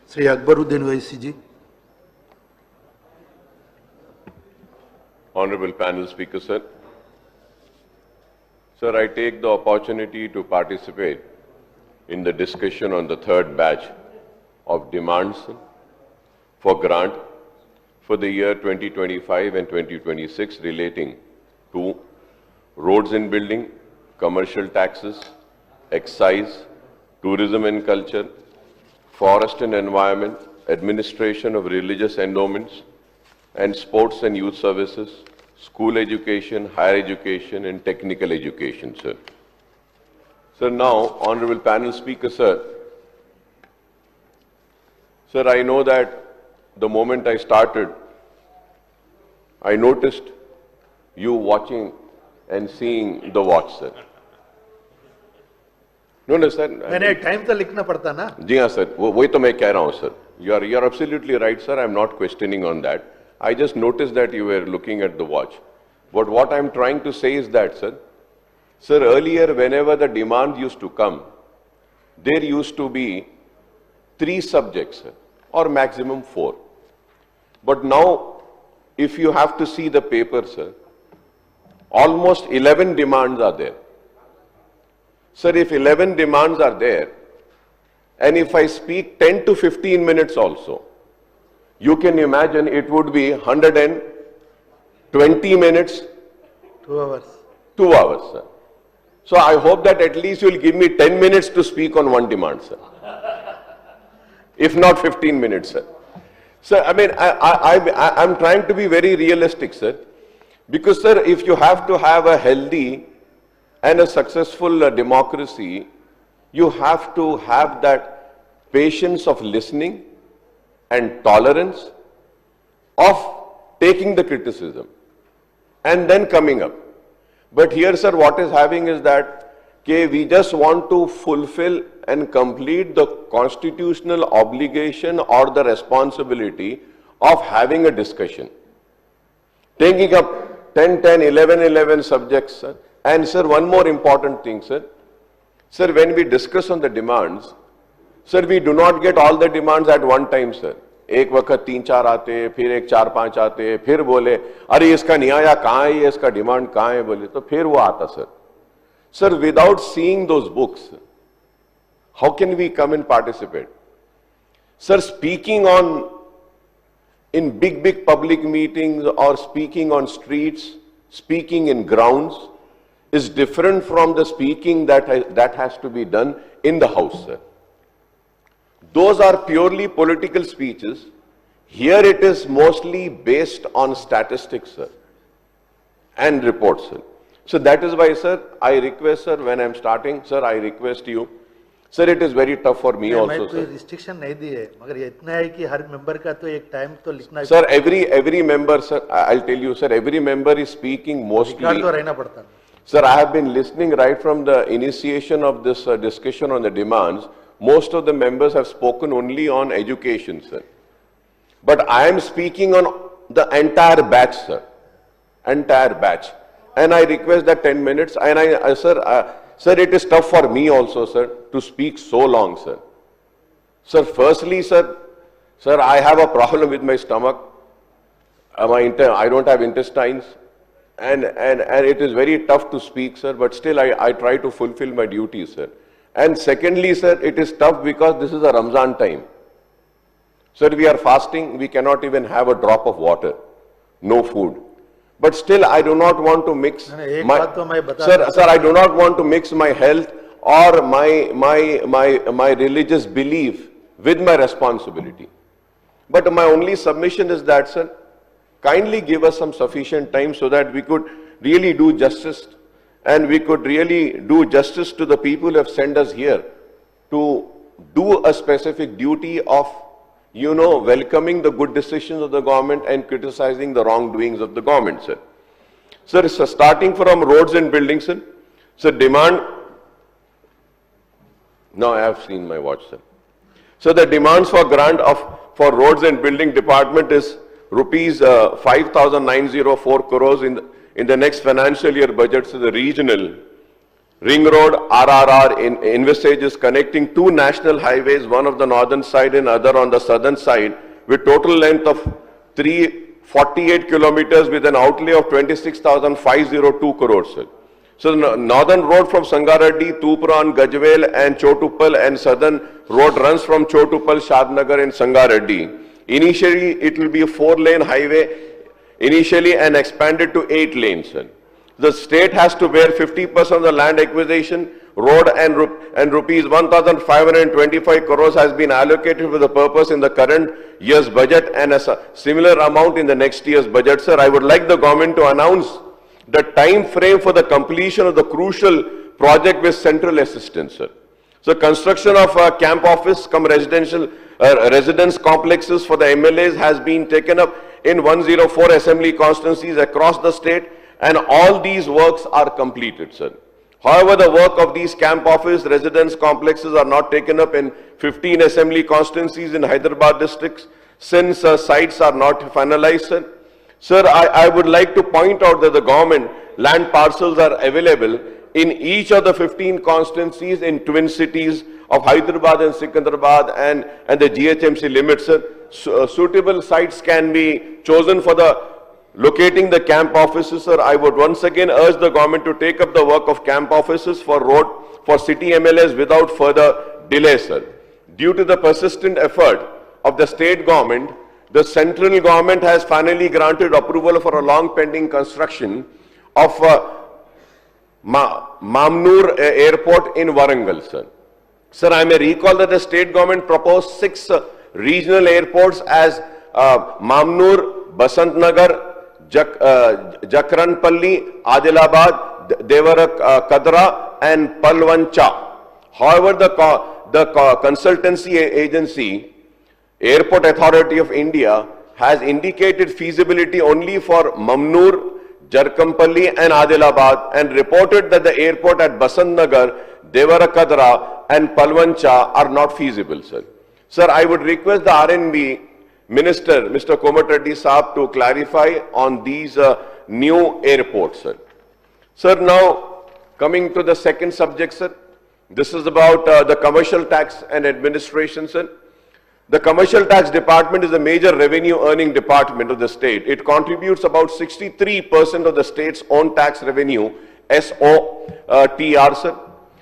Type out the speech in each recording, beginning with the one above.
Sri Akbaruddin Owaisi ji. Honorable panel speaker, sir. Sir, I take the opportunity to participate in the discussion on the third batch of demands for grant for the year 2025 and 2026 relating to roads and building, commercial taxes, excise, tourism and culture, forest and environment, administration of religious endowments, and sports and youth services, school education, higher education, and technical education, sir. Sir, now, honorable panel speaker, sir. Sir, I know that the moment I started, I noticed you watching and seeing the watch, sir. No, sir. मैंने time तो लिखना पड़ता ना. जी हाँ sir, वही तो मैं कह रहा हूँ sir. You are absolutely right, sir. I'm not questioning on that. I just noticed that you were looking at the watch. But what I'm trying to say is that, sir, earlier whenever the demand used to come, there used to be 3 subjects, sir, or maximum 4. But now, if you have to see the paper, sir, almost 11 demands are there. Sir, if 11 demands are there, and if I speak 10 to 15 minutes also, you can imagine it would be 120 minutes. 2 hours. 2 hours, sir. So I hope that at least you will give me 10 minutes to speak on one demand, sir. If not 15 minutes, sir. Sir, I mean, I'm trying to be very realistic, sir. Because, sir, if you have to have a healthy and a successful democracy, you have to have that patience of listening and tolerance of taking the criticism and then coming up. But here, sir, what is having is that we just want to fulfill and complete the constitutional obligation or the responsibility of having a discussion. Taking up 10, 11 subjects, sir. And, sir, one more important thing, sir. Sir, when we discuss on the demands, sir, we do not get all the demands at one time, sir. एक वक्त 3-4 आते, फिर एक 4-5 आते, फिर बोले, अरे इसका नहीं आया, कहाँ है, इसका डिमांड कहाँ है, बोले, तो फिर वो आता, sir. Sir, without seeing those books, how can we come and participate? Sir, speaking in big public meetings or speaking on streets, speaking in grounds, is different from the speaking that has to be done in the house, sir. Those are purely political speeches. Here it is mostly based on statistics, sir, and reports, sir. So that is why, sir, I request, sir, when I'm starting, sir, I request you, sir, it is very tough for me also, sir. Restriction नहीं दी है, मगर इतना है कि हर member का तो एक time तो लिखना. Sir, every member, sir, I'll tell you, sir, every member is speaking mostly. Record तो रहना पड़ता. Sir, I have been listening right from the initiation of this discussion on the demands. Most of the members have spoken only on education, sir. But I am speaking on the entire batch, sir. Entire batch. And I request that 10 minutes. And sir, it is tough for me also, sir, to speak so long, sir. Sir, firstly, sir, I have a problem with my stomach. I don't have intestines. And it is very tough to speak, sir, but still I try to fulfill my duties, sir. And secondly, sir, it is tough because this is a Ramzan time. Sir, we are fasting, we cannot even have a drop of water, no food. But still, I do not want to mix sir, I do not want to mix my health or my religious belief with my responsibility. But my only submission is that, sir, kindly give us some sufficient time so that we could really do justice and we could really do justice to the people who have sent us here to do a specific duty of, welcoming the good decisions of the government and criticizing the wrongdoings of the government, sir. Sir, starting from roads and buildings, sir. Sir, demand. Now I have seen my watch, sir. So the demands for grant for roads and building department is rupees 5,904 crores in the next financial year budget, so the regional Ring Road, RRR, envisages connecting two national highways, one of the northern side and other on the southern side, with total length of 348 kilometers with an outlay of 26,502 crores, sir. So the northern road from Sangareddy, Tupran, Gajwel and Chotuppal, and southern road runs from Chotuppal, Shadnagar and Sangareddy. Initially, it will be a 4-lane highway initially and expanded to 8 lanes, sir. The state has to bear 50% of the land acquisition, road and rupees 1,525 crores has been allocated for the purpose in the current year's budget and a similar amount in the next year's budget, sir. I would like the government to announce the time frame for the completion of the crucial project with central assistance, sir. So construction of a camp office cum residential residence complexes for the MLAs has been taken up in 104 assembly constituencies across the state, and all these works are completed, sir. However, the work of these camp office residence complexes are not taken up in 15 assembly constituencies in Hyderabad districts since sites are not finalized, sir. Sir, I would like to point out that the government land parcels are available in each of the 15 constituencies in twin cities of Hyderabad and Secunderabad and the GHMC limits, sir. Suitable sites can be chosen for the locating the camp offices, sir. I would once again urge the government to take up the work of camp offices for city MLAs without further delay, sir. Due to the persistent effort of the state government, the central government has finally granted approval for a long pending construction of Mamnoor Airport in Warangal, sir. Sir, I may recall that the state government proposed 6 regional airports as Mamnoor, Basantnagar, Jakranpalli, Adilabad, Devara and Palwancha. However, the consultancy agency, Airport Authority of India, has indicated feasibility only for Mamnoor, Jarkampalli and Adilabad and reported that the airport at Basantnagar, Devara and Palwancha are not feasible, sir. Sir, I would request the RNB Minister, Mr. Komareddy Saab, to clarify on these new airports, sir. Sir, now coming to the second subject, sir. This is about the commercial tax and administration, sir. The commercial tax department is a major revenue earning department of the state. It contributes about 63% of the state's own tax revenue, SOTR, sir.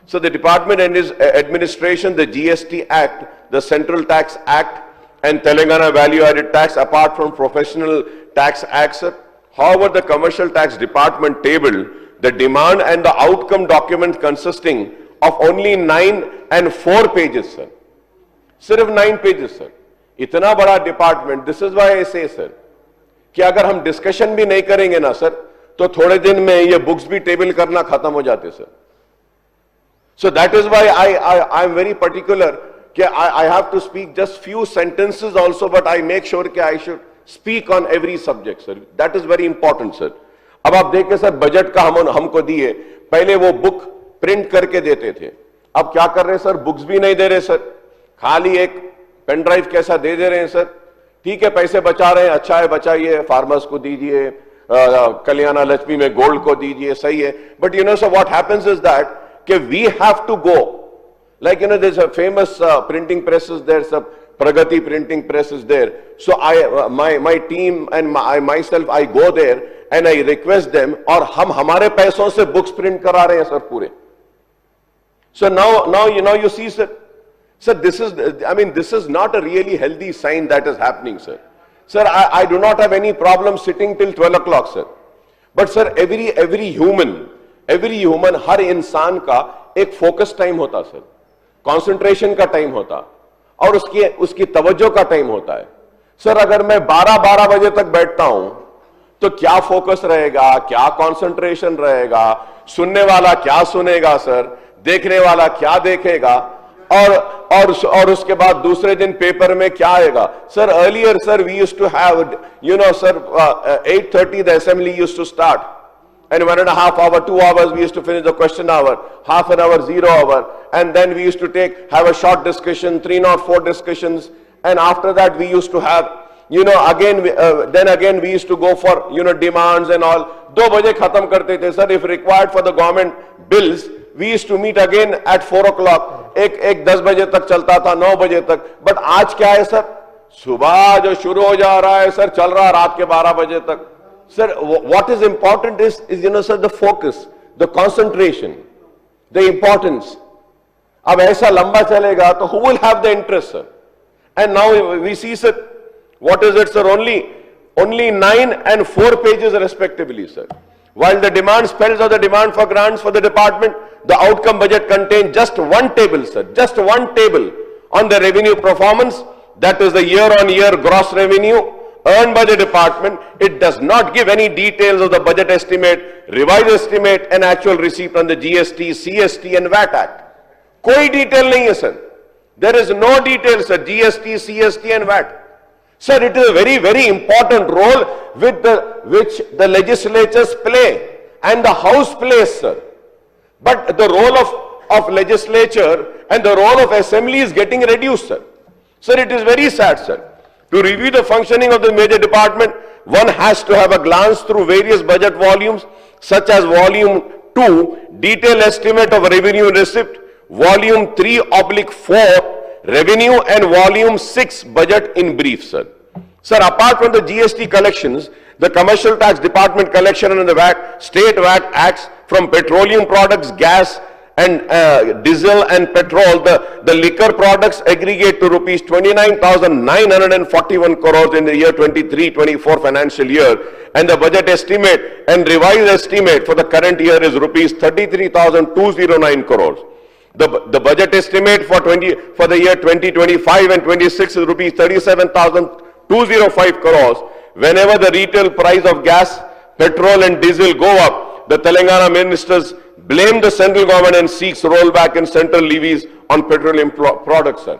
So the department and its administration, the GST Act, the Central Tax Act, and Telangana Value Added Tax, apart from Professional Tax Act, sir. However, the Commercial Tax Department tabled the demand and the outcome document consisting of only 9 and 4 pages, sir. सिर्फ 9 pages, sir. इतना बड़ा department. This is why I say, sir, कि अगर हम discussion भी नहीं करेंगे ना, sir, तो थोड़े दिन में ये books भी table करना खत्म हो जाते, sir. So that is why I am very particular. I have to speak just few sentences also, but I make sure that I should speak on every subject, sir. That is very important, sir. अब आप देखिए sir, budget का हमको दिए, पहले वो book print करके देते थे, अब क्या कर रहे हैं सर, बुक्स भी नहीं दे रहे सर, खाली एक पेन ड्राइव कैसा दे रहे हैं सर. ठीक है, पैसे बचा रहे हैं, अच्छा है, बचाइए, फार्मर्स को दीजिए, कल्याण लक्ष्मी में गोल्ड को दीजिए, सही है. But you know sir, what happens is that कि we have to go, like you know, there's a famous printing presses there, some Pragati printing press is there. So my team and myself, I go there and I request them, और हम हमारे पैसों से books print करा रहे हैं sir पूरे. So now you see, sir, this is not a really healthy sign that is happening, sir. Sir, I do not have any problem sitting till 12 o'clock, sir. But sir, every human, हर इंसान का एक focus time होता sir, concentration का time होता, और उसकी तवज्जो का टाइम होता है. सर, अगर मैं 12 बजे तक बैठता हूं तो क्या फोकस रहेगा, क्या कंसंट्रेशन रहेगा, सुनने वाला क्या सुनेगा सर, देखने वाला क्या देखेगा, और उसके बाद दूसरे दिन पेपर में क्या आएगा. Sir, earlier sir, we used to have, you know sir, 8:30 the assembly used to start. And 1.5 hours, 2 hours, we used to finish the question hour, half an hour, 0 hour, and then we used to have a short discussion, 3 or 4 discussions, and after that we used to have, you know, then again we used to go for, you know, demands and all. 2 baje khatam karte the, sir. If required for the government bills, we used to meet again at 4 o'clock. एक 10 बजे तक चलता था, 9 बजे तक. But आज क्या है सर? सुबह जो शुरू हो जा रहा है सर, चल रहा रात के 12 बजे तक. Sir, what is important is sir, the focus, the concentration, the importance. अब ऐसा लंबा चलेगा तो who will have the interest, sir? And now we see, sir, what is it, sir? Only 9 and 4 pages respectively, sir. While the demand spells out the demand for grants for the department, the outcome budget contains just one table, sir, just one table on the revenue performance. That is the year-on-year gross revenue earned by the department. It does not give any details of the budget estimate, revised estimate and actual receipt on the GST, CST and VAT Act. कोई detail नहीं है, sir. There is no detail, sir. GST, CST and VAT. Sir, it is a very, very important role which the legislatures play and the House plays, sir. But the role of legislature and the role of assembly is getting reduced, sir. Sir, it is very sad, sir. To review the functioning of the major department, one has to have a glance through various budget volumes, such as Volume 2, Detailed Estimate of Revenue Receipt, Volume 3/4, Revenue and Volume 6, Budget in Brief, sir. Sir, apart from the GST collections, the Commercial Tax Department collection under the VAT, State VAT Acts from petroleum products, gas and diesel and petrol, the liquor products aggregate to rupees 29,941 crores in the year 23-24 financial year, and the budget estimate and revised estimate for the current year is rupees 33,209 crores. The budget estimate for the year 2025 and 26 is rupees 37,205 crores. Whenever the retail price of gas, petrol and diesel go up, the Telangana ministers blame the central government and seeks rollback in central levies on petroleum products, sir.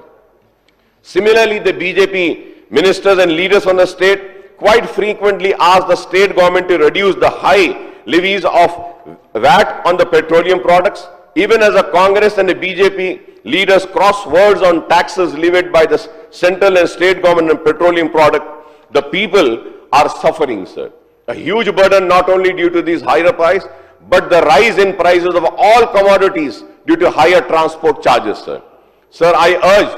Similarly, the BJP ministers and leaders from the state quite frequently ask the state government to reduce the high levies of VAT on the petroleum products. Even as the Congress and the BJP leaders cross words on taxes levied by the central and state government on petroleum product, the people are suffering, sir. A huge burden not only due to these higher prices, but the rise in prices of all commodities due to higher transport charges, sir. Sir, I urge,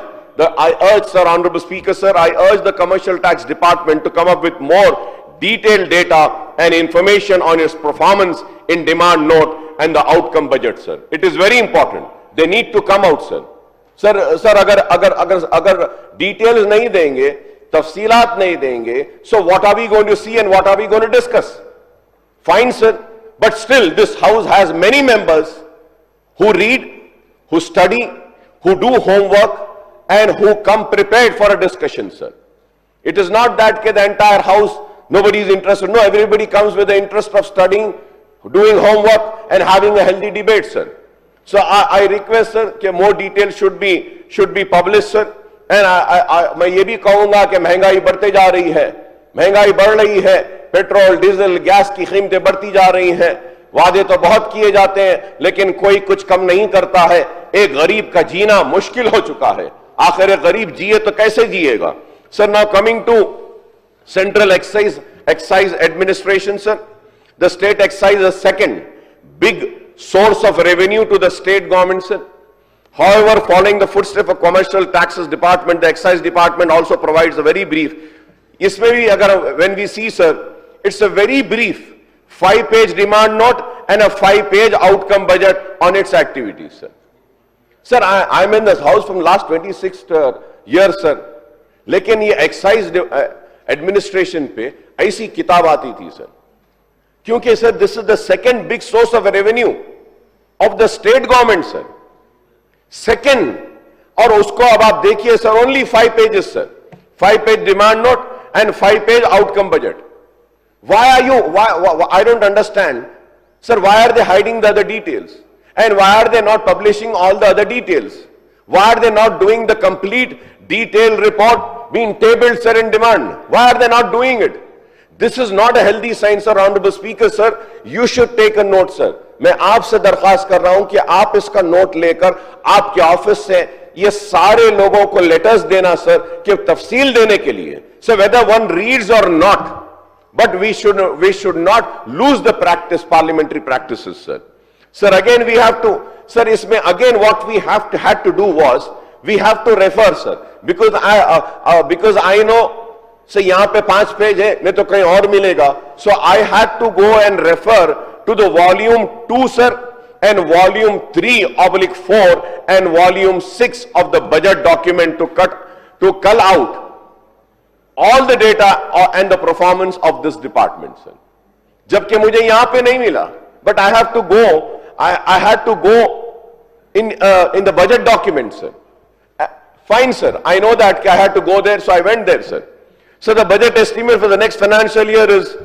sir, Honorable Speaker, sir, I urge the Commercial Tax Department to come up with more detailed data and information on its performance in demand note and the outcome budget, sir. It is very important. They need to come out, sir. Sir, अगर details नहीं देंगे, तफसीलात नहीं देंगे, so what are we going to see and what are we going to discuss? Fine, sir. But still, this House has many members who read, who study, who do homework, and who come prepared for a discussion, sir. It is not that the entire House, nobody is interested. No, everybody comes with the interest of studying, doing homework, and having a healthy debate, sir. So I request, sir, that more details should be published, sir. And मैं ये भी कहूँगा कि महंगाई बढ़ते जा रही है, महंगाई बढ़ रही है, पेट्रोल, डीजल, गैस की कीमतें बढ़ती जा रही हैं, वादे तो बहुत किए जाते हैं, लेकिन कोई कुछ कम नहीं करता है। एक गरीब का जीना मुश्किल हो चुका है, आखिर एक गरीब जिए तो कैसे जिएगा? Sir, now coming to Central Excise Administration, sir, the state excise is the second big source of revenue to the state government, sir. However, following the footsteps of Commercial Taxes Department, the Excise Department also provides a very brief. इसमें भी अगर when we see, sir, it's a very brief 5-page demand note and a 5-page outcome budget on its activities, sir. Sir, I'm in this house from last 26 years, sir. लेकिन ये excise administration पे ऐसी किताब आती थी, sir. क्योंकि sir, this is the second big source of revenue of the state government, sir. Second, और उसको अब आप देखिए, sir, only 5 pages, sir. 5-page demand note and 5-page outcome budget. Why I don't understand, sir, why are they hiding the other details? And why are they not publishing all the other details? Why are they not doing the complete detailed report being tabled, sir, in demand? Why are they not doing it? This is not a healthy sign, sir. Honorable Speaker, sir, you should take a note, sir. मैं आपसे दरख्वास्त कर रहा हूं कि आप इसका note लेकर आपके ऑफिस से ये सारे लोगों को लेटर्स देना, सर, कि तफसील देने के लिए. So whether one reads or not, but we should not lose the parliamentary practices, sir. Sir, again we have to sir, isme again what we had to do was we have to refer, sir, because I know. So यहाँ पे 5 page है, नहीं तो कहीं और मिलेगा. So I had to go and refer to the volume 2, sir, and volume 3/4 and volume 6 of the budget document to cull out all the data and the performance of this department, sir. जबकि मुझे यहाँ पे नहीं मिला, but I have to go. I had to go in the budget document, sir. Fine, sir. I know that I had to go there, so I went there, sir. So the budget estimate for the next financial year is,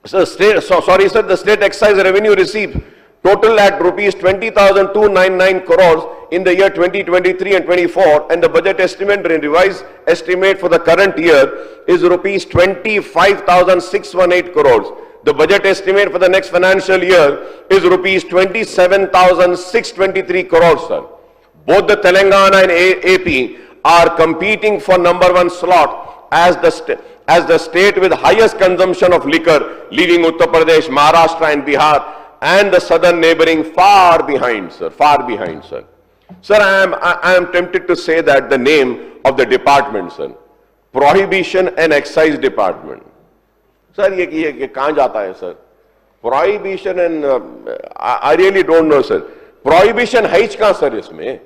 the state excise revenue received total at rupees 20,299 crores in the year 2023 and 24, and the budget estimate revised estimate for the current year is rupees 25,618 crores. The budget estimate for the next financial year is rupees 27,623 crores, sir. Both the Telangana and AP are competing for number 1 slot as the state with highest consumption of liquor, leaving Uttar Pradesh, Maharashtra and Bihar and the southern neighboring far behind, sir. Far behind, sir. Sir, I am tempted to say that the name of the department, sir, Prohibition and Excise Department. Sir, ये कहाँ जाता है, sir? Prohibition and I really don't know, sir. Prohibition है कहाँ, sir, इसमें?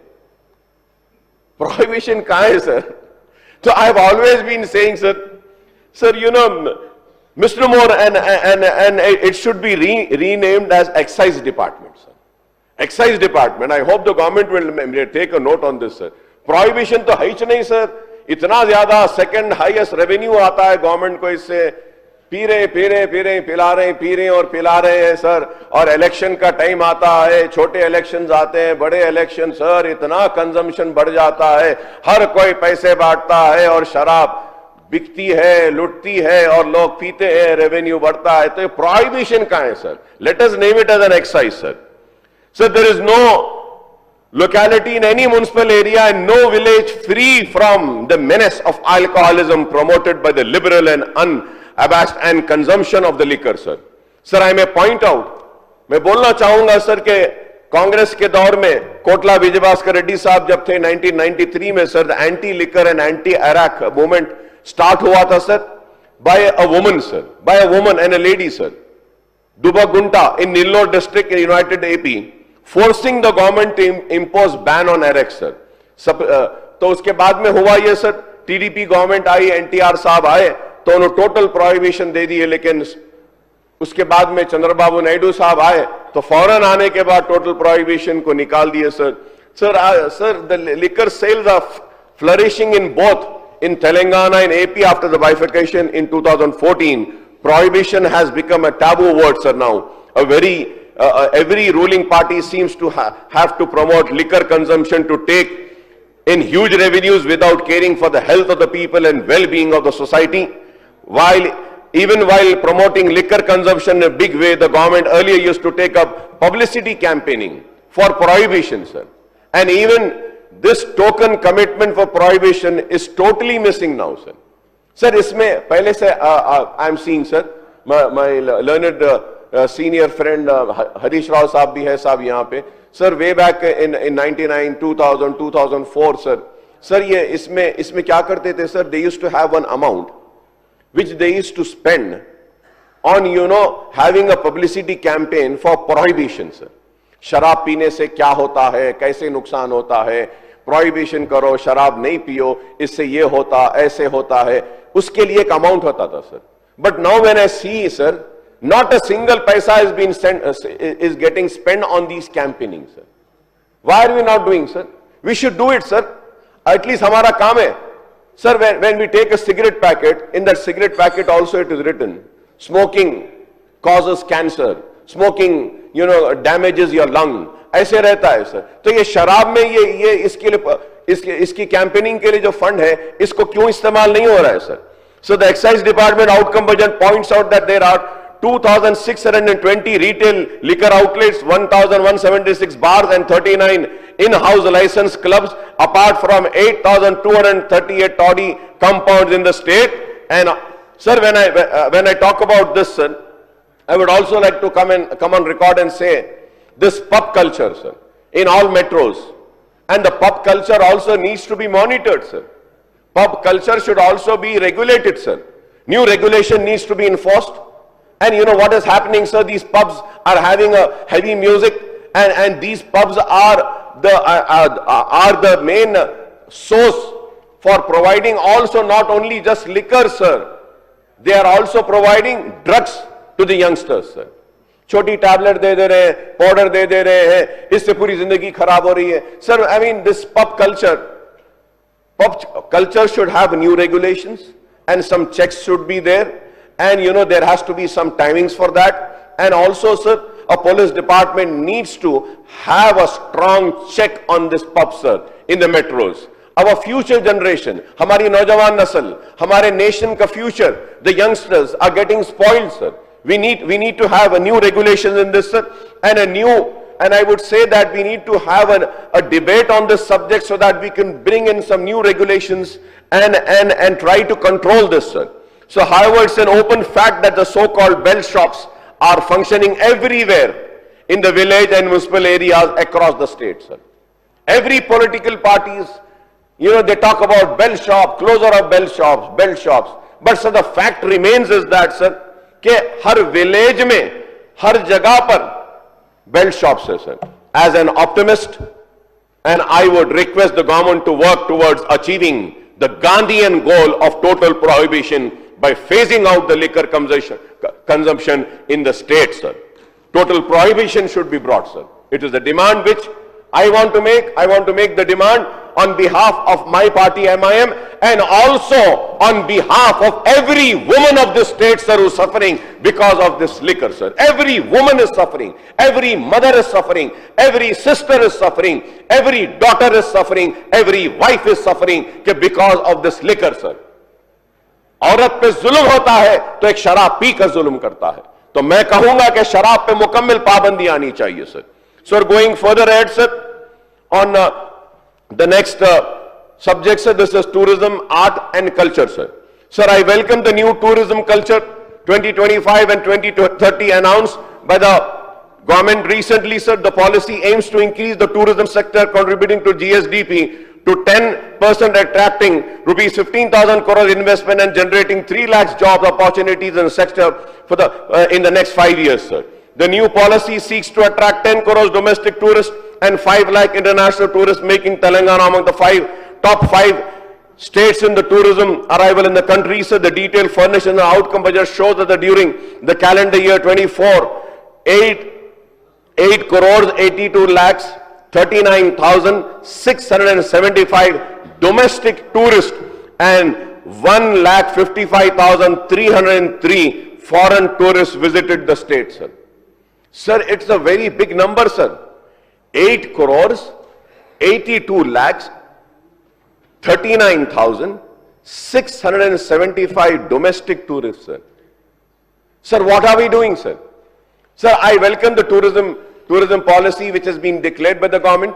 Prohibition कहाँ है, sir? So I have always been saying, sir, you know, Mr. Moore, and it should be renamed as Excise Department, sir. Excise Department. I hope the government will take a note on this, sir. Prohibition तो है ही नहीं, sir. इतना ज़्यादा second highest revenue आता है government को इससे. P रहे पिला रहे और पिला रहे हैं, सर. और इलेक्शन का टाइम आता है, छोटे इलेक्शंस आते हैं, बड़े इलेक्शन, सर, इतना कंजम्पशन बढ़ जाता है, हर कोई पैसे बांटता है और शराब बिकती है, लुटती है और लोग पीते हैं, रेवेन्यू बढ़ता है. तो ये प्रोहिबिशन कहां है, sir? Let us name it as an excise, sir. Sir, there is no locality in any municipal area and no village free from the menace of alcoholism promoted by the liberal and unabashed and consumption of the liquor, sir. Sir, I may point out, मैं बोलना चाहूंगा, sir, के कांग्रेस के दौर में कोटला विजयभास्कर रेड्डी साहब जब थे 1993 में, sir, the anti liquor and anti arrack movement start हुआ था, sir, by a woman, sir, by a woman and a lady, sir. Dubba Gunta in Nellore district in United AP, forcing the government to impose ban on arrack, sir. तो उसके बाद में हुआ ये, sir, TDP government आई, NTR साहब आए तो उन्होंने टोटल प्रोहिबिशन दे दिए, लेकिन उसके बाद में चंद्रबाबू नायडू साहब आए तो फौरन आने के बाद टोटल प्रोहिबिशन को निकाल दिए, sir. Sir, the liquor sales are flourishing in both in Telangana and AP after the bifurcation in 2014. Prohibition has become a taboo word, sir, now. Every ruling party seems to have to promote liquor consumption to take in huge revenues without caring for the health of the people and well-being of the society. Even while promoting liquor consumption in a big way, the government earlier used to take up publicity campaigning for prohibition, sir. And even this token commitment for prohibition is totally missing now, sir. Sir, इसमें पहले से I am seeing, sir, my learned senior friend Harish Rao साहब भी है, साहब यहाँ पे, sir, way back in 99, 2000, 2004, sir. Sir, ये इसमें क्या करते थे, sir? They used to have one amount which they used to spend on, you know, having a publicity campaign for prohibition, sir. शराब पीने से क्या होता है, कैसे नुकसान होता है, प्रोहिबिशन करो, शराब नहीं पियो, इससे ये होता, ऐसे होता है, उसके लिए एक अमाउंट होता था, sir. But now when I see, sir, not a single paisa is getting spent on these campaigning, sir. Why are we not doing, sir? We should do it, sir. At least हमारा काम है. Sir, when we take a cigarette packet, in that cigarette packet also it is written, smoking causes cancer, smoking, you know, damages your lung. ऐसे रहता है, sir. तो ये शराब में ये इसके लिए इसकी कैंपेनिंग के लिए जो फंड है, इसको क्यों इस्तेमाल नहीं हो रहा है, sir? So the excise department outcome budget points out that there are 2,620 retail liquor outlets, 1,176 bars and 39 in-house licensed clubs, apart from 8,238 toddy compounds in the state. And sir, when I talk about this, sir, I would also like to come on record and say this pub culture, sir. in all metros. And the pub culture also needs to be monitored, sir. Pub culture should also be regulated, sir. New regulation needs to be enforced. And you know what is happening, sir? These pubs are having a heavy music, and these pubs are the main source for providing also not only just liquor, sir. They are also providing drugs to the youngsters, sir. छोटी tablet दे दे रहे हैं, powder दे रहे हैं, इससे पूरी जिंदगी खराब हो रही है. Sir, I mean, this pub culture should have new regulations, and some checks should be there, and you know there has to be some timings for that. And also, sir, a police department needs to have a strong check on this pub, sir, in the metros. Our future generation, हमारी नौजवान नस्ल, हमारे nation का future, the youngsters are getting spoiled, sir. We need to have a new regulation in this, sir, and I would say that we need to have a debate on this subject so that we can bring in some new regulations and try to control this, sir. So, however, it's an open fact that the so-called bell shops are functioning everywhere in the village and municipal areas across the state, sir. Every political parties, you know, they talk about bell shop, closure of bell shops. But sir, the fact remains is that, sir, कि हर village में हर जगह पर bell shops है, sir. As an optimist, and I would request the government to work towards achieving the Gandhian goal of total prohibition by phasing out the liquor consumption in the state, sir. Total prohibition should be brought, sir. It is a demand which I want to make. I want to make the demand on behalf of my party MIM, and also on behalf of every woman of this state, sir, who is suffering because of this liquor, sir. Every woman is suffering, every mother is suffering, every sister is suffering, every daughter is suffering, every wife is suffering because of this liquor, sir. औरत पे जुल्म होता है तो एक शराब P कर जुल्म करता है. तो मैं कहूंगा कि शराब पे मुकम्मल पाबंदी आनी चाहिए, sir. So going further ahead, sir, on the next subject, sir, this is tourism, art and culture, sir. Sir, I welcome the new tourism culture 2025 and 2030 announced by the government recently, sir. The policy aims to increase the tourism sector contributing to GSDP to 10%, attracting rupees 15,000 crore investment and generating 3 lakhs job opportunities in the sector for in the next 5 years, sir. The new policy seeks to attract 10 crores domestic tourists and 5 lakh international tourists, making Telangana among the top 5 states in the tourism arrival in the country. So the detail furnished in the outcome budget shows that during the calendar year 24, 8 crores 82 lakhs 39,675 domestic tourists and 1 lakh 55,303 foreign tourists visited the state, sir. Sir, it's a very big number, sir. 8 crores, 82 lakhs, 39,675 domestic tourists, sir. Sir, what are we doing, sir? Sir, I welcome the tourism policy which has been declared by the government.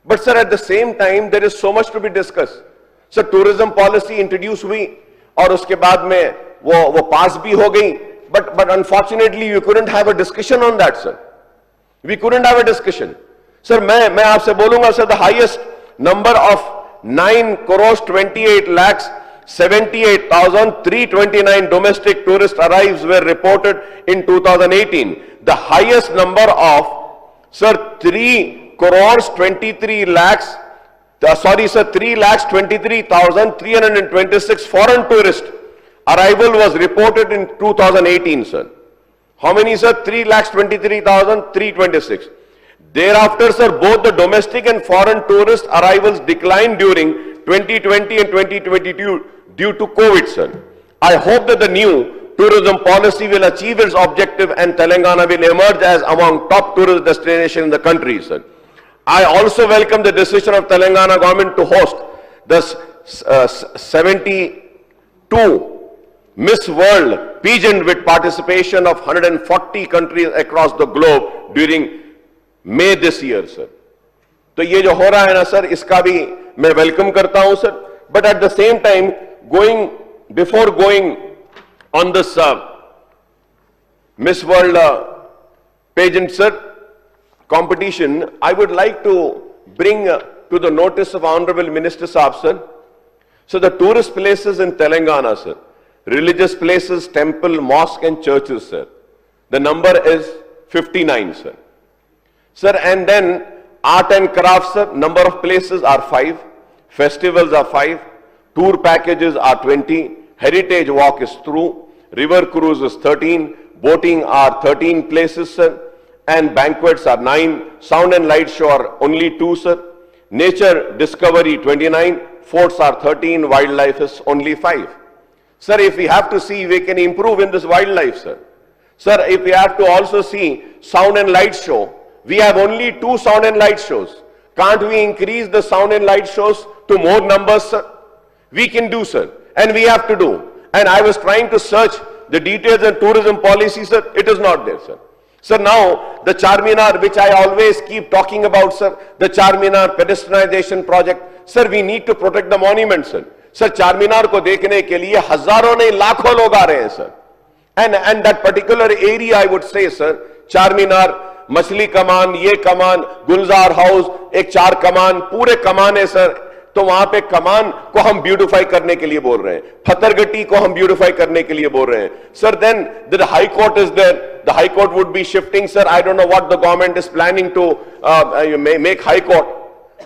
But sir, at the same time, there is so much to be discussed. Sir, tourism policy introduced हुई और उसके बाद में वो pass भी हो गई. But unfortunately, we couldn't have a discussion on that, sir. We couldn't have a discussion. Sir, मैं आपसे बोलूंगा, sir, the highest number of 9 crores 28 lakhs 78,329 domestic tourist arrivals were reported in 2018. The highest number of, sir, 3 crores 23 lakhs, 3 lakhs 23,326 foreign tourist arrival was reported in 2018, sir. How many, sir? 3 lakhs 23,326. Thereafter, sir, both the domestic and foreign tourist arrivals declined during 2020 and 2022 due to COVID, sir. I hope that the new tourism policy will achieve its objective and Telangana will emerge as among top tourist destinations in the country, sir. I also welcome the decision of Telangana government to host the 72 Miss World pageant with participation of 140 countries across the globe during May this year, sir. तो ये जो हो रहा है ना, sir, इसका भी मैं वेलकम करता हूं, sir. But at the same time, before going on this Miss World pageant, sir, competition, I would like to bring to the notice of Honorable Minister Saab, sir. So the tourist places in Telangana, sir, religious places, temple, mosque and churches, sir. The number is 59, sir. Sir, and then art and crafts, sir, number of places are 5, festivals are 5, tour packages are 20, heritage walk is through, river cruise is 13, boating are 13 places, sir, and banquets are 9, sound and light show are only 2, sir, nature discovery 29, forts are 13, wildlife is only 5. Sir, if we have to see, we can improve in this wildlife, sir. Sir, if we have to also see sound and light show, we have only 2 sound and light shows. Can't we increase the sound and light shows to more numbers, sir? We can do, sir, and we have to do. And I was trying to search the details and tourism policy, sir. It is not there, sir. Sir, now the Charminar, which I always keep talking about, sir, the Charminar pedestrianization project, sir, we need to protect the monument, sir. Sir, Charminar ko dekhne ke liye hazaron nahi lakhon log aa rahe hain, sir. And that particular area, I would say, sir, Charminar, मछली कमान, ये कमान, गुलजार house, एक 4 कमान, पूरे कमान है sir. तो वहां पे कमान को हम ब्यूटिफाई करने के लिए बोल रहे हैं, फतरगट्टी को हम ब्यूटिफाई करने के लिए बोल रहे हैं, sir. Then the high court is there, the high court would be shifting, sir. I don't know what the government is planning to make high court,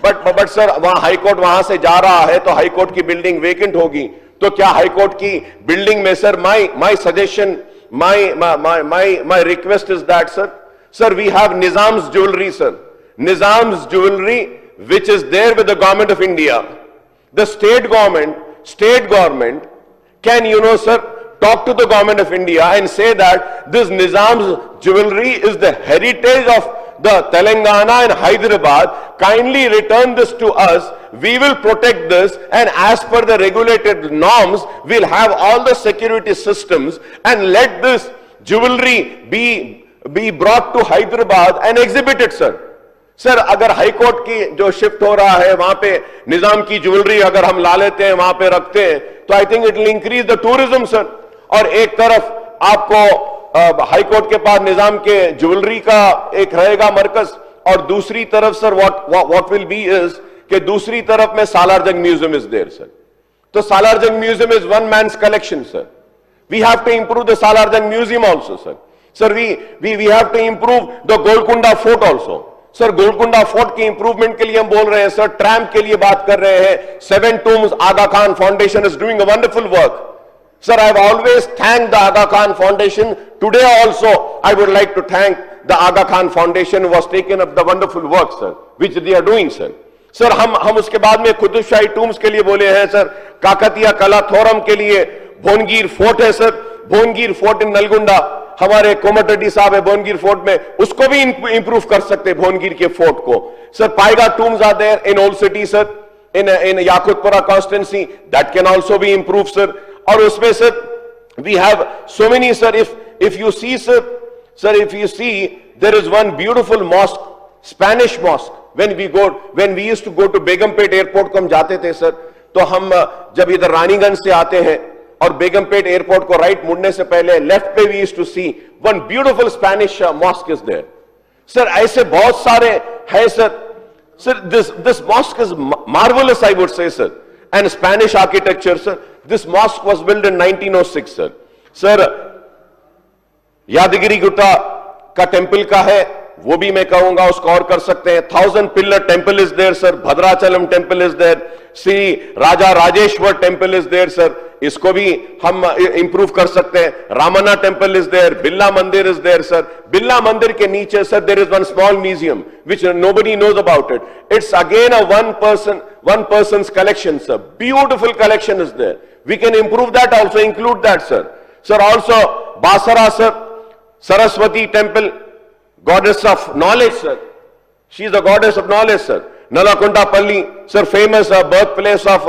but sir वहां हाई कोर्ट वहां से जा रहा है तो हाई कोर्ट की building vacant होगी. तो क्या हाई कोर्ट की बिल्डिंग में, sir, my suggestion, my request is that, sir, sir, we have Nizam's jewelry, sir. Nizam's jewelry, which is there with the government of India. The state government can, sir, talk to the government of India and say that this Nizam's jewelry is the heritage of the Telangana and Hyderabad. Kindly return this to us. We will protect this, and as per the regulated norms, we'll have all the security systems, and let this jewelry be brought to Hyderabad and exhibited, sir. Sir, अगर high court की जो shift हो रहा है वहां पे निजाम की jewellery अगर हम ला लेते हैं, वहां पे रखते हैं, तो I think it will increase the tourism, sir. और एक तरफ आपको हाई कोर्ट के पास निजाम के ज्वेलरी का एक रहेगा मरकज, और दूसरी तरफ, sir, what will be is कि दूसरी तरफ में Salarjung museum is there, sir. तो Salarjung museum is one man's collection, sir. We have to improve the Salarjung museum also, sir. Sir, we have to improve the Golconda Fort also. Sir, Golconda Fort की improvement के लिए हम बोल रहे हैं, sir. Tram के लिए बात कर रहे हैं. 7 Tombs Aga Khan Foundation is doing a wonderful work. Sir, I have always thanked the Aga Khan Foundation. Today also, I would like to thank the Aga Khan Foundation who has taken up the wonderful work, sir, which they are doing, sir. Sir, हम उसके बाद में कुतुब शाही tombs के लिए बोले हैं, sir. Kakatiya कलाथोरम के लिए भोनगिर फोर्ट है, सर. भोनगिर फोर्ट इन नलगुंडा, हमारे कोमटिरेड्डी साहब है भोनगिर फोर्ट में, उसको भी इंप्रूव कर सकते हैं, भोनगिर के फोर्ट को, sir. Paigah tombs are there in old city, sir, in Yakutpura constituency, that can also be improve, sir. और उसमें, sir, we have so many, sir. If you see, sir, if you see, there is one beautiful mosque, Spanish mosque. when we used to go to Begumpet airport को हम जाते थे, sir, तो हम जब इधर रानीगंज से आते हैं और बेगमपेट एयरपोर्ट को राइट मुड़ने से पहले लेफ्ट पे we used to see one beautiful Spanish mosque is there, sir. ऐसे बहुत सारे हैं, sir. Sir, this mosque is marvellous, I would say, sir, and Spanish architecture, sir. This mosque was build in 1906, sir. Sir, Yadagiri Gutta का temple का है, वो भी मैं कहूंगा उसको और कर सकते हैं. 1000 pillar temple is there, sir. Bhadrachalam temple is there. Shri Raja Rajeshwar temple is there, sir. इसको भी हम इंप्रूव कर सकते हैं. Ramanna temple is there. Birla Mandir is there, sir. Birla Mandir के नीचे, sir, there is one small museum which nobody knows about it. It's again a one person's collection, sir. Beautiful collection is there. We can improve that also, include that, sir. Sir, also Basara, sir, Saraswati temple, goddess of knowledge, sir. She is the goddess of knowledge, sir. Nalakonda Palli, sir, famous birthplace of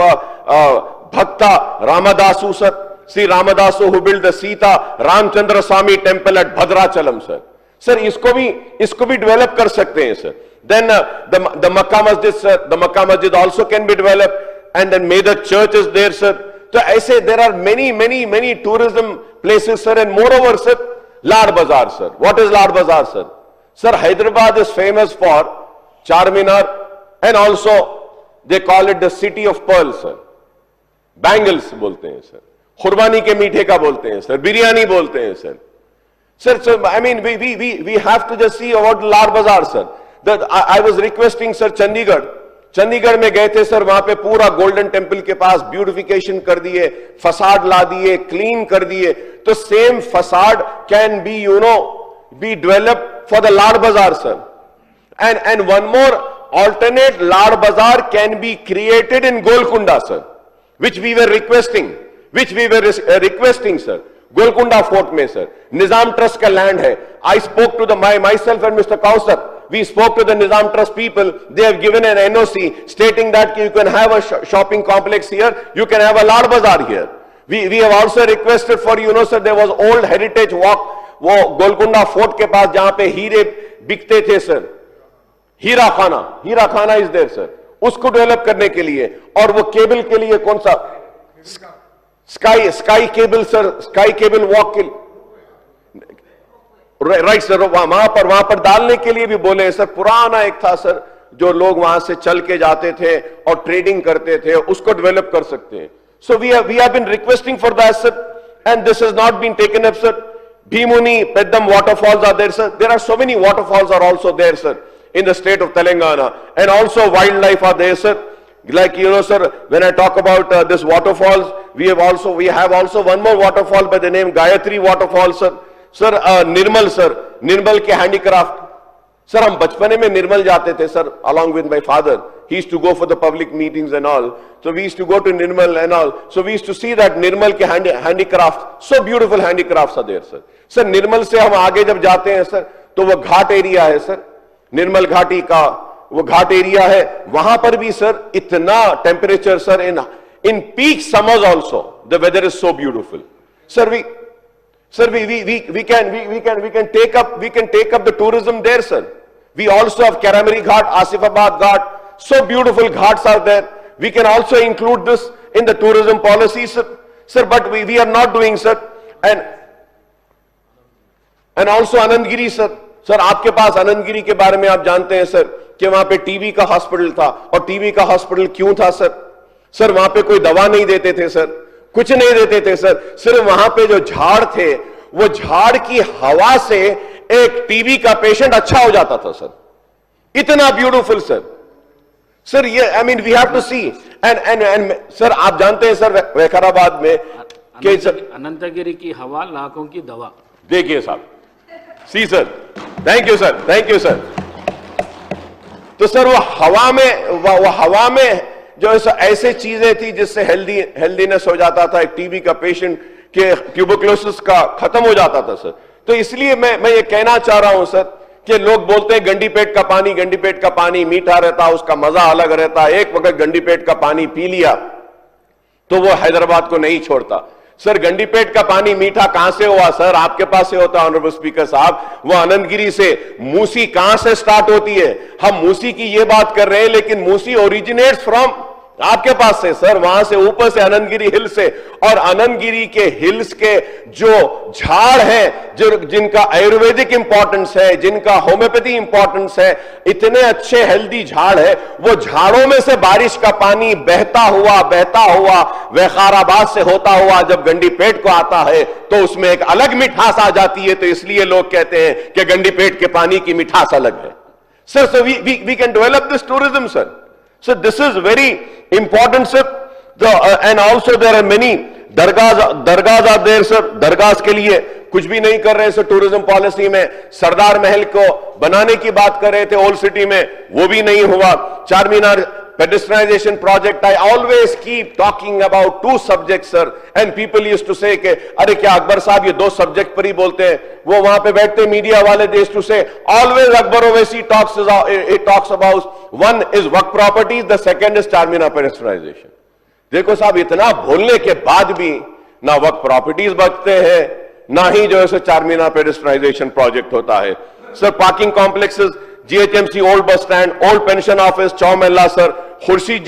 Bhakta Ramadasu, sir. Sri Ramadasu, who built the Sita Ramchandra Swami temple at Bhadrachalam, sir. Sir, इसको भी develop कर सकते हैं, sir. Then the Makkah Masjid, sir. The Makkah Masjid also can be developed, and then Medak Church is there, sir. So I say there are many tourism places, sir, and moreover, sir, Lad Bazaar, sir. What is Lad Bazaar, sir? Sir, Hyderabad is famous for Charminar and also they call it the city of pearls, sir. Bangles बोलते हैं sir, खुरबानी के मीठे का बोलते हैं sir, biryani बोलते हैं sir. Sir, so I mean we have to just see about Lar Bazaar, sir. That I was requesting, sir, Chandigarh में गए थे सर, वहां पे पूरा गोल्डन टेम्पल के पास ब्यूटिफिकेशन कर दिए, फसाड ला दिए, क्लीन कर दिए. तो same facade can be be developed for the Lar Bazaar, sir. And one more alternate Lar Bazaar can be created in Golconda, sir, which we were requesting, sir. Golconda Fort में, sir. Nizam Trust का land है. I spoke to myself and Mr. Kausar. We spoke to the Nizam Trust people. They have given an NOC stating that you can have a shopping complex here, you can have a Lar Bazaar here. We have also requested for, sir, there was old heritage walk, वो Golconda fort के पास जहां पे हीरे बिकते थे sir, हीरा खाना is there sir, उसको develop करने के लिए. और वो केबल के लिए कौन सा sky cable sir, sky cable walk के राइट सर, वहां पर डालने के लिए भी बोले सर. पुराना एक था सर, जो लोग वहां से चल के जाते थे और ट्रेडिंग करते थे, उसको डेवलप कर सकते हैं. So we have been requesting for that sir, and this has not been taken up sir. Bhimuni, Peddam waterfalls are there, sir. There are so many waterfalls are also there, sir, in the state of Telangana. And also wildlife are there, sir. Like, sir, when I talk about this waterfalls, we have also one more waterfall by the name Gayatri waterfall, sir. Sir, Nirmal ke handicraft. Sir, हम बचपने में निर्मल जाते थे, sir, along with my father. He used to go for the public meetings and all. So we used to go to Nirmal and all. So we used to see that Nirmal ke handicraft, so beautiful handicrafts are there, sir. Sir, Nirmal से हम आगे जब जाते हैं, sir, तो वो घाट area है, sir. निर्मल घाटी का वो घाट एरिया है, वहां पर भी, sir, इतना temperature, sir, in peak summers also, the weather is so beautiful. Sir, we can take up the tourism there, sir. We also have Karamari Ghat, Asifabad Ghat, so beautiful ghats are there. We can also include this in the tourism policy, sir. Sir, but we are not doing, sir. And also Anandgiri, sir. Sir, आपके पास आनंदगिरी के बारे में आप जानते हैं, sir, कि वहां पे टीबी का हॉस्पिटल था. और टीबी का हॉस्पिटल क्यों था, सर? सर, वहां पे कोई दवा नहीं देते थे, सर, कुछ नहीं देते थे, सर. सिर्फ वहां पे जो झाड़ थे, वो झाड़ की हवा से एक टीबी का पेशेंट अच्छा हो जाता था, सर. इतना ब्यूटीफुल, सर. सर, ये I mean we have to see. And sir, आप जानते हैं, सर, वैकाराबाद में कि अनंतगिरी की हवा लाखों की दवा. देखिए साहब, सी सर, थैंक यू सर. तो सर, वो हवा में जो ऐसे चीजें थी जिससे हेल्दीनेस हो जाता था, एक टीबी का पेशेंट के ट्यूबरकुलोसिस का खत्म हो जाता था, सर. तो इसलिए मैं ये कहना चाह रहा हूं, सर, कि लोग बोलते हैं गंडी पेट का पानी मीठा रहता, उसका मजा अलग रहता. एक वक्त गंडी पेट का पानी पी लिया तो वो हैदराबाद को नहीं छोड़ता. सर, गंडी पेट का पानी मीठा कहां से हुआ, सर? आपके पास से होता है, ऑनरेबल स्पीकर साहब. वो आनंदगिरी से. मूसी कहां से स्टार्ट होती है? हम मूसी की ये बात कर रहे हैं, लेकिन मूसी ओरिजिनेट्स फ्रॉम आपके पास से, सर, वहां से ऊपर से आनंदगिरी हिल से. और आनंदगिरी के हिल्स के जो झाड़ हैं, जिनका आयुर्वेदिक इंपॉर्टेंस है, जिनका होम्योपैथी इंपॉर्टेंस है, इतने अच्छे हेल्दी झाड़ है, वो झाड़ों में से बारिश का पानी बहता हुआ वैकाराबाद से होता हुआ जब गंडी पेट को आता है, तो उसमें एक अलग मिठास आ जाती है. तो इसलिए लोग कहते हैं कि गंडी पेट के पानी की मिठास अलग है. Sir, so we can develop this tourism, sir. So this is very important, sir. And also there are many dargahs are there, sir. दरगाह के लिए कुछ भी नहीं कर रहे, सर. टूरिज्म पॉलिसी में सरदार महल को बनाने की बात कर रहे थे ओल्ड सिटी में, वो भी नहीं हुआ. Charminar pedestrianization project, I always keep talking about two subjects, sir. And people used to say कि अरे क्या अकबर साहब ये दो सब्जेक्ट पर ही बोलते हैं. वो वहां पे बैठते मीडिया वाले, they used to say always Akbar Owaisi talks about one is work properties, the second is Charminar pedestrianization. देखो साहब, इतना बोलने के बाद भी ना वर्क प्रॉपर्टीज बचते हैं, ना ही जो है चारमीनार पेडेस्ट्राइजेशन प्रोजेक्ट होता है. Sir, parking complexes, GHMC old bus stand, old pension office, Chowmahalla, sir, Khursheed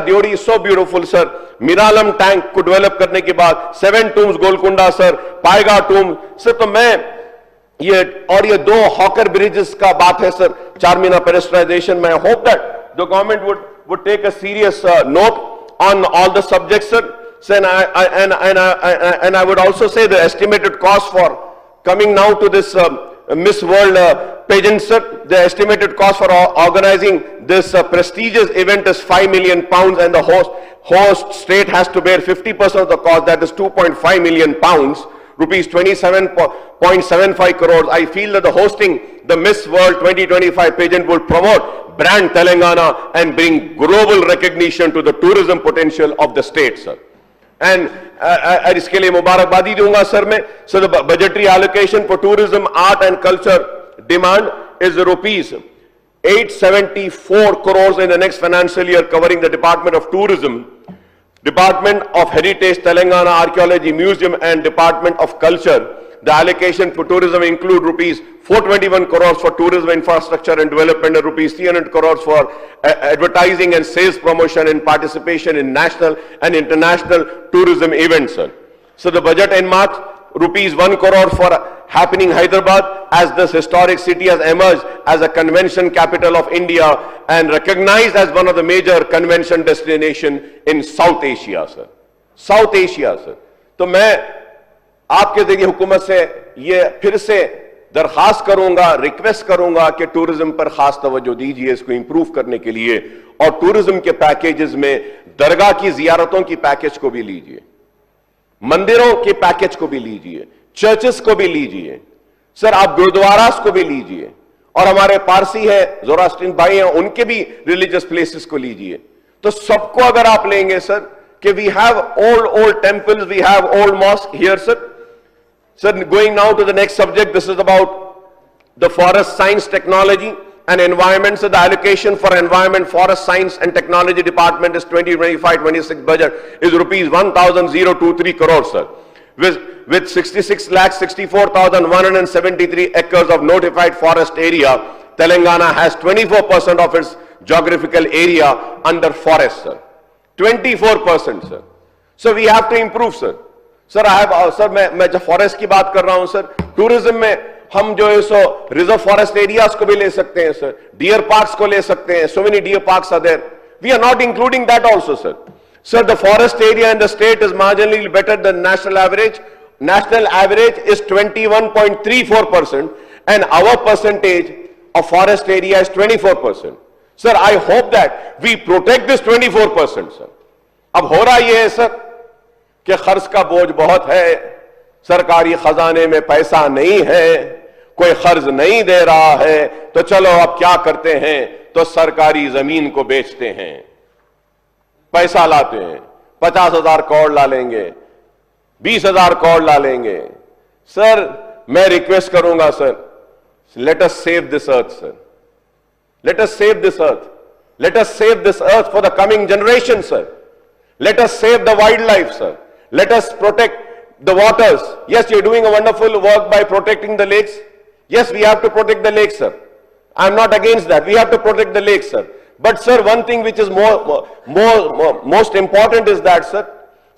Deodi so beautiful, sir. Miralam tank को डेवलप करने के बाद 7 टूम्स गोलकुंडा, सर, पाएगा टूम, सर. तो ये और ये 2 हॉकर ब्रिजेस का बात है सर, चारमीनार पेडेस्ट्रियलाइजेशन में। आई hope that the government would take a serious note on all the subjects, sir. So, and I would also say the estimated cost for coming now to this Miss World pageant, sir. The estimated cost for organizing this prestigious event is £5 million, and the host state has to bear 50% of the cost, that is £2.5 million. Rupees 27.75 crores. I feel that the hosting the Miss World 2025 pageant will promote brand Telangana and bring global recognition to the tourism potential of the state, sir. And इसके लिए मुबारकबादी दूंगा sir मैं. So the budgetary allocation for tourism, art and culture demand is rupees 874 crores in the next financial year, covering the Department of Tourism, Department of Heritage, Telangana Archaeology Museum, and Department of Culture. The allocation for tourism include rupees 421 crores for tourism infrastructure and development, and rupees 300 crores for advertising and sales promotion and participation in national and international tourism events, sir. So the budget earmarks rupees 1 crore for happening Hyderabad, as this historic city has emerged as a convention capital of India and recognized as one of the major convention destination in South Asia, sir. South Asia, sir. तो मैं आपके जरिए हुकूमत से ये फिर से दरखास्त करूंगा, रिक्वेस्ट करूंगा कि टूरिज्म पर खास तवज्जो दीजिए, इसको इंप्रूव करने के लिए, और टूरिज्म के पैकेजेस में दरगाह की जियारतों की पैकेज को भी लीजिए, मंदिरों के पैकेज को भी लीजिए, चर्चेस को भी लीजिए सर, आप गुरुद्वारास को भी लीजिए, और हमारे पारसी है, ज़ोरास्ट्रियन भाई हैं, उनके भी रिलीजियस प्लेसेस को लीजिए. तो सबको अगर आप लेंगे सर, कि we have old temples, we have old mosque here sir. Sir, going now to the next subject, this is about the forest science, technology and environment. So the allocation for environment, forest science and technology department is 2025-26 budget is rupees 1,023 crores, sir. With 66,64,173 acres of notified forest area, Telangana has 24% of its geographical area under forest, sir. 24%, sir. So we have to improve, sir. Sir sir मैं जब forest की बात कर रहा हूं sir, tourism में हम जो है सो रिजर्व फॉरेस्ट एरियाज को भी ले सकते हैं सर, डियर पार्क्स को ले सकते हैं. So many deer parks are there, we are not including that also sir. Sir the forest area in the state is marginally better than national average. National average is 21.34% and our percentage of forest area is 24%. Sir, I hope that we protect this 24%, sir. अब हो रहा ये है sir कि खर्च का बोझ बहुत है, सरकारी खजाने में पैसा नहीं है, कोई खर्च नहीं दे रहा है, तो चलो अब क्या करते हैं, तो सरकारी जमीन को बेचते हैं, पैसा लाते हैं, 50,000 करोड़ ला लेंगे, 20,000 करोड़ ला लेंगे. सर मैं रिक्वेस्ट करूंगा sir, let us save this earth sir, let us save this earth, let us save this earth for the coming generation sir, let us save the wildlife sir, let us protect the waters. Yes, you're doing a wonderful work by protecting the lakes. Yes, we have to protect the lakes sir, I'm not against that, we have to protect the lakes sir. But sir, one thing which is most important is that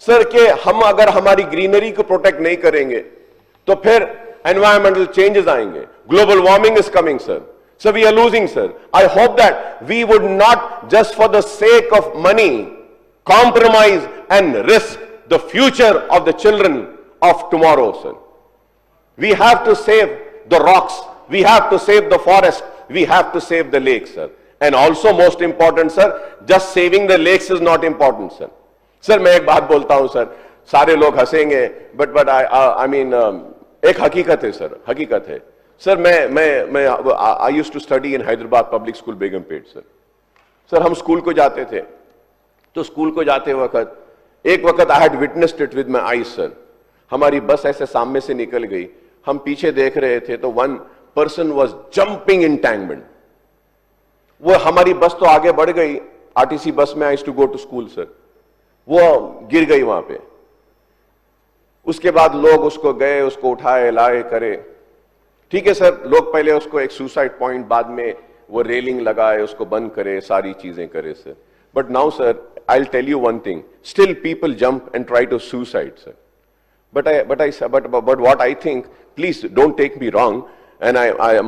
sir कि हम अगर हमारी greenery को protect नहीं करेंगे तो फिर environmental changes आएंगे, global warming is coming sir, so we are losing sir. I hope that we would not just for the sake of money compromise and risk the future of the children of tomorrow, sir. We have to save the rocks, we have to save the forest, we have to save the lakes, sir. And also most important, sir, just saving the lakes is not important, sir. Sir, मैं एक बात बोलता हूं sir, सारे लोग हंसेंगे, but I mean एक हकीकत है सर, हकीकत है सर. मैं I used to study in Hyderabad Public School, Begumpet, sir. Sir हम स्कूल को जाते थे, तो स्कूल को जाते वक्त एक वक्त I had witnessed it with my eyes sir. हमारी बस ऐसे सामने से निकल गई, हम पीछे देख रहे थे, तो one person was jumping in tankment. वो हमारी बस तो आगे बढ़ गई, आरटीसी बस में I used to go to school sir, वो गिर गई वहां पे. उसके बाद लोग उसको गए, उसको उठाए लाए करे, ठीक है सर. लोग पहले उसको एक सुसाइड पॉइंट, बाद में वो रेलिंग लगाए, उसको बंद करे, सारी चीजें करे sir. But now, sir, I'll tell you one thing. Still, people jump and try to suicide, sir. But what I think, please don't take me wrong, and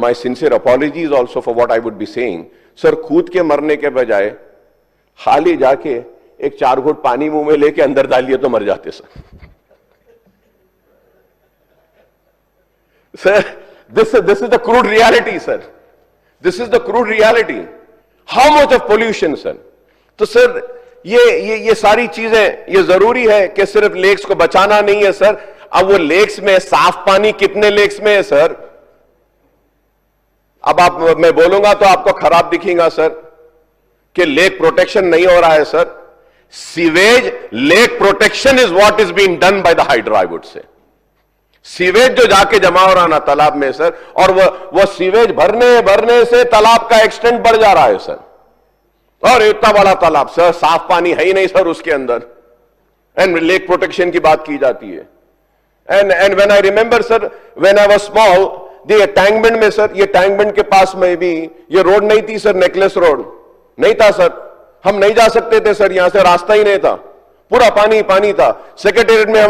my sincere apologies also for what I would be saying. Sir, कूद के मरने के बजाय खाली जाके एक 4 घूंट पानी मुंह में लेके अंदर डालिए तो मर जाते sir. Sir, this is the crude reality, sir. This is the crude reality. How much of pollution, sir? तो सर ये सारी चीजें ये जरूरी है कि सिर्फ लेक्स को बचाना नहीं है सर. अब वो लेक्स में साफ पानी कितने लेक्स में है सर? अब मैं बोलूंगा तो आपको खराब दिखेगा सर कि लेक प्रोटेक्शन नहीं हो रहा है sir. Sewage lake protection is what is being done by the hydra, I would से. सीवेज जो जाके जमा हो रहा ना तालाब में सर, और वो सीवेज भरने से तालाब का एक्सटेंट बढ़ जा रहा है सर. और इतना बड़ा तालाब सर, साफ पानी है ही नहीं सर उसके अंदर, एंड लेक प्रोटेक्शन की बात की जाती है. And when I remember sir, when I was small, the Tank Bund में सर, ये टैंकबंड के पास में भी ये रोड नहीं थी सर, नेकलेस रोड नहीं था सर. हम नहीं जा सकते थे सर, यहां से रास्ता ही नहीं था, पूरा पानी था. सेक्रेटेरिएट में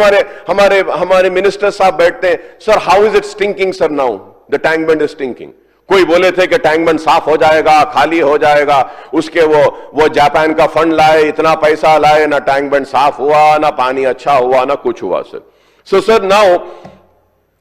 हमारे मिनिस्टर साहब बैठते हैं. Sir, how is it stinking sir now? The Tank Bund is stinking. कोई बोले थे कि टैंकबंड साफ हो जाएगा, खाली हो जाएगा, उसके वो जापान का फंड लाए, इतना पैसा लाए, ना टैंकबंड साफ हुआ, ना पानी अच्छा हुआ, ना कुछ हुआ sir. So sir, now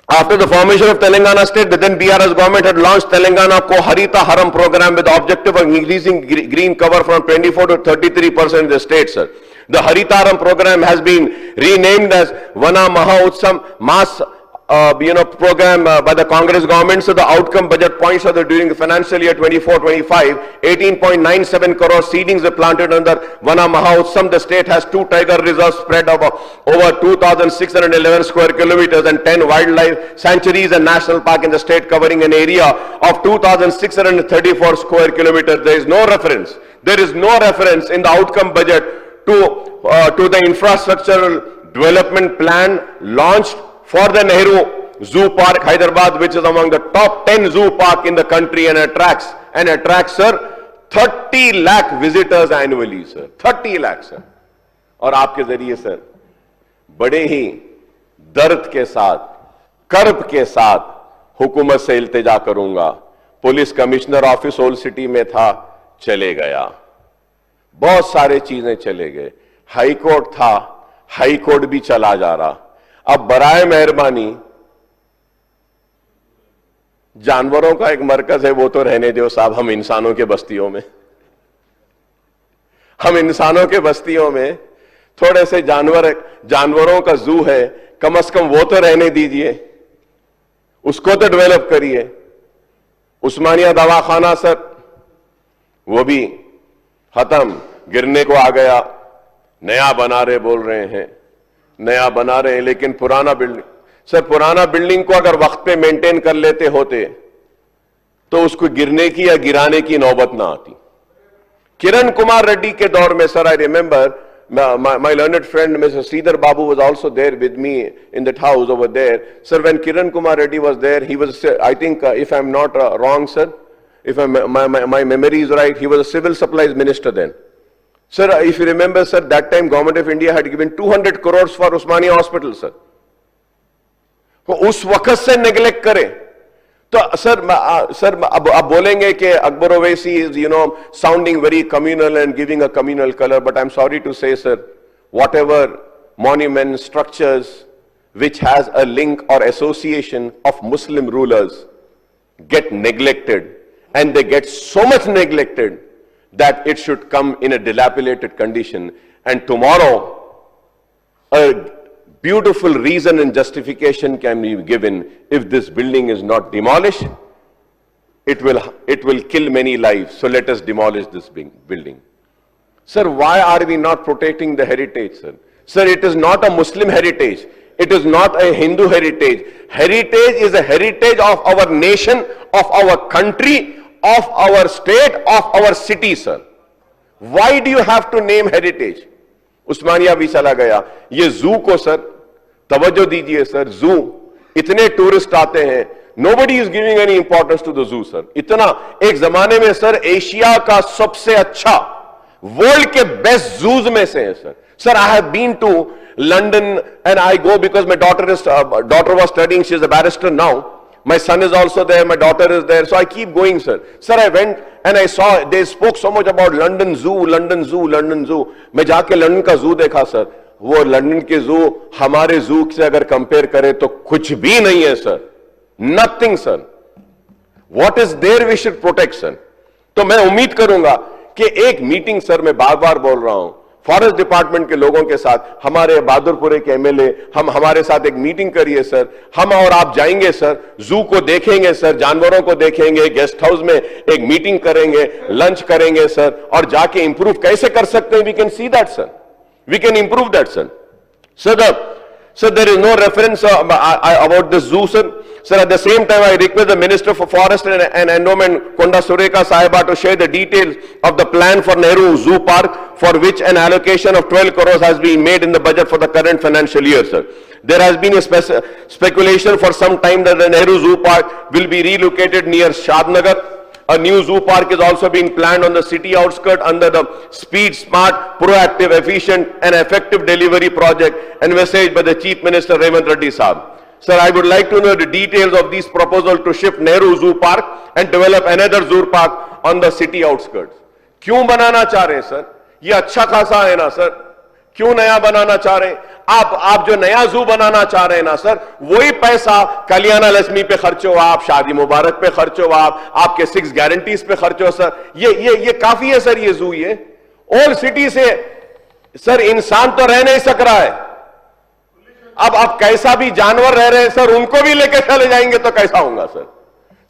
after the formation of Telangana state, the then BRS government had launched Telangana Ko-Harita Haram program with the objective of increasing green cover from 24 to 33% in the state, sir. The Harita Haram program has been renamed as Vana Mahautsam Mass program by the Congress government. So the outcome budget points are that during the financial year 24-25, 18.97 crore seedlings were planted under Vana Mahautsam. The state has 2 tiger reserves spread over 2,611 square kilometers and 10 wildlife sanctuaries and national park in the state covering an area of 2,634 square kilometers. There is no reference in the outcome budget to the infrastructural development plan launched for the Nehru Zoo Park, Hyderabad, which is among the top 10 zoo park in the country and attracts, sir, 30 lakh visitors annually, sir. 30 lakh, sir. और आपके जरिए sir बड़े ही दर्द के साथ, कर्ब के साथ हुकूमत से इल्तिजा करूंगा. Police commissioner office old city में था, चले गया. बहुत सारे चीजें चले गए. हाई कोर्ट था, हाई कोर्ट भी चला जा रहा. अब बराए मेहरबानी जानवरों का एक मरकज है, वो तो रहने दो साहब. हम इंसानों के बस्तियों में थोड़े से जानवरों का जू है, कम से कम वो तो रहने दीजिए, उसको तो डेवलप करिए. उस्मानिया दवाखाना सर, वो भी खत्म, गिरने को आ गया. नया बना रहे बोल रहे हैं, नया बना रहे हैं, लेकिन पुराना बिल्डिंग को अगर वक्त पे मेंटेन कर लेते होते तो उसको गिरने की या गिराने की नौबत ना आती. किरण कुमार रेड्डी के दौर में sir, I remember my learned friend Mr. Sridhar Babu was also there with me in that house over there. Sir, when Kiran Kumar Reddy was there, he was, I think, if I'm not wrong, sir, if my memory is right, he was a civil supplies minister then. Sir, if you remember, sir, that time Government of India had given 200 crores for Usmania Hospital, sir. तो उस वक्त से neglect करे तो sir अब बोलेंगे कि Akbar Owaisi is sounding very communal and giving a communal colour. But I am sorry to say sir, whatever monument structures which has a link or association of Muslim rulers get neglected, and they get so much neglected that it should come in a dilapidated condition, and tomorrow a beautiful reason and justification can be given. If this building is not demolished, it will kill many lives, so let us demolish this building. Sir, why are we not protecting the heritage, sir? Sir, it is not a Muslim heritage. It is not a Hindu heritage. Heritage is a heritage of our nation, of our country, of our state, of our city, sir. Why do you have to name heritage? उस्मानिया भी चला गया. ये जू को sir तवज्जो दीजिए sir. जू इतने टूरिस्ट आते हैं, nobody is giving any importance to the zoo, sir. इतना एक जमाने में सर एशिया का सबसे अच्छा, वर्ल्ड के बेस्ट जूज में से है sir. Sir, I have been to London, and I go because my daughter was studying. She is a barrister now. My son is also there. My daughter is there. So I keep going, sir. Sir, I went and I saw they spoke so much about London Zoo, London Zoo, London Zoo. मैं जाके London का zoo देखा, sir. वो London के zoo हमारे zoo से अगर compare करें तो कुछ भी नहीं है, sir. Nothing, sir. What is there we should protect, sir. तो मैं उम्मीद करूंगा कि एक मीटिंग, सर, मैं बार बार बोल रहा हूं, फॉरेस्ट डिपार्टमेंट के लोगों के साथ, हमारे बहादुरपुर के एमएलए, हमारे साथ एक मीटिंग करिए सर. हम और आप जाएंगे सर, जू को देखेंगे सर, जानवरों को देखेंगे, गेस्ट हाउस में एक मीटिंग करेंगे, लंच करेंगे सर, और जाके इंप्रूव कैसे कर सकते हैं, we can see that sir, we can improve that sir. Sir, there is no reference about this zoo, sir. Sir, at the same time, I request the Minister for Forest and Endowment, Konda Sureka Sahiba, to share the details of the plan for Nehru Zoo Park, for which an allocation of 12 crores has been made in the budget for the current financial year, sir. There has been a speculation for some time that the Nehru Zoo Park will be relocated near Shadnagar. A new zoo park is also being planned on the city outskirts under the Speed, Smart, Proactive, Efficient and Effective Delivery project envisaged by the Chief Minister Revant Reddy Saab. Sir, I would like to know the details of these proposals to shift Nehru Zoo Park and develop another zoo park on the city outskirts. क्यों बनाना चाह रहे हैं sir? ये अच्छा खासा है ना sir? क्यों नया बनाना चाह रहे हैं? आप जो नया जू बनाना चाह रहे हैं ना सर, वही पैसा कल्याणा लक्ष्मी पे खर्च हो, आप शादी मुबारक पे खर्च हो, आपके 6 गारंटीज पे खर्च हो सर. ये काफी है सर. ये जू, ये ओल्ड सिटी से सर इंसान तो रह नहीं सक रहा है. अब कैसा भी जानवर रह रहे हैं सर, उनको भी लेके चले जाएंगे तो कैसा होगा सर?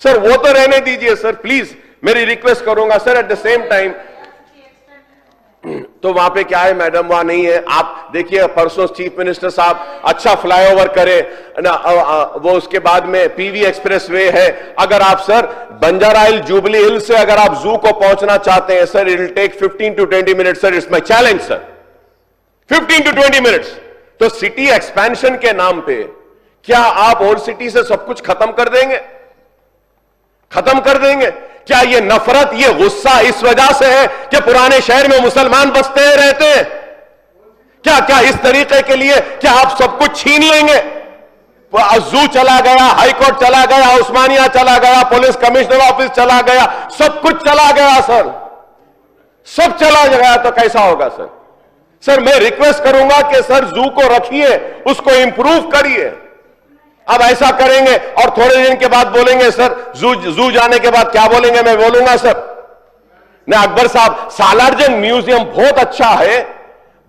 सर वो तो रहने दीजिए सर, प्लीज. मेरी रिक्वेस्ट करूंगा sir, at the same time. तो वहां पे क्या है मैडम, वहां नहीं है. आप देखिए, परसों चीफ मिनिस्टर साहब अच्छा फ्लाईओवर करे ना, वो उसके बाद में पीवी एक्सप्रेसवे है. अगर आप sir Banjara hill, Jubilee hill से अगर आप जू को पहुंचना चाहते हैं sir, it will take 15 to 20 minutes sir. It's my challenge sir, 15 to 20 minutes. तो सिटी एक्सपेंशन के नाम पे क्या आप ओल्ड सिटी से सब कुछ खत्म कर देंगे? खत्म कर देंगे? क्या ये नफरत, ये गुस्सा इस वजह से है कि पुराने शहर में मुसलमान बसते हैं, रहते हैं? क्या इस तरीके के लिए क्या आप सब कुछ छीन लेंगे? जू चला गया, हाई कोर्ट चला गया, उस्मानिया चला गया, पुलिस कमिश्नर ऑफिस चला गया, सब कुछ चला गया सर, सब चला गया तो कैसा होगा सर? सर मैं रिक्वेस्ट करूंगा कि सर जू को रखिए, उसको इंप्रूव करिए. अब ऐसा करेंगे और थोड़े दिन के बाद बोलेंगे सर जू जाने के बाद क्या बोलेंगे, मैं बोलूंगा सर ना अकबर साहब, सालारजंग म्यूजियम बहुत अच्छा है,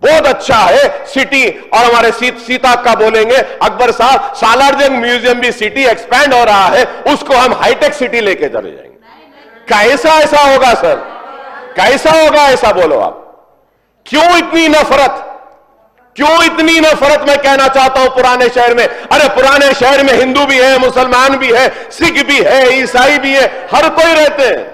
बहुत अच्छा है सिटी, और हमारे सीता का बोलेंगे अकबर साहब सालारजंग म्यूजियम भी सिटी एक्सपैंड हो रहा है, उसको हम हाईटेक सिटी लेके चले जाएंगे. कैसा ऐसा होगा सर? कैसा होगा ऐसा बोलो आप? क्यों इतनी नफरत, क्यों इतनी नफरत? मैं कहना चाहता हूं पुराने शहर में, अरे पुराने शहर में हिंदू भी है, मुसलमान भी है, सिख भी है, ईसाई भी है, हर कोई रहते हैं.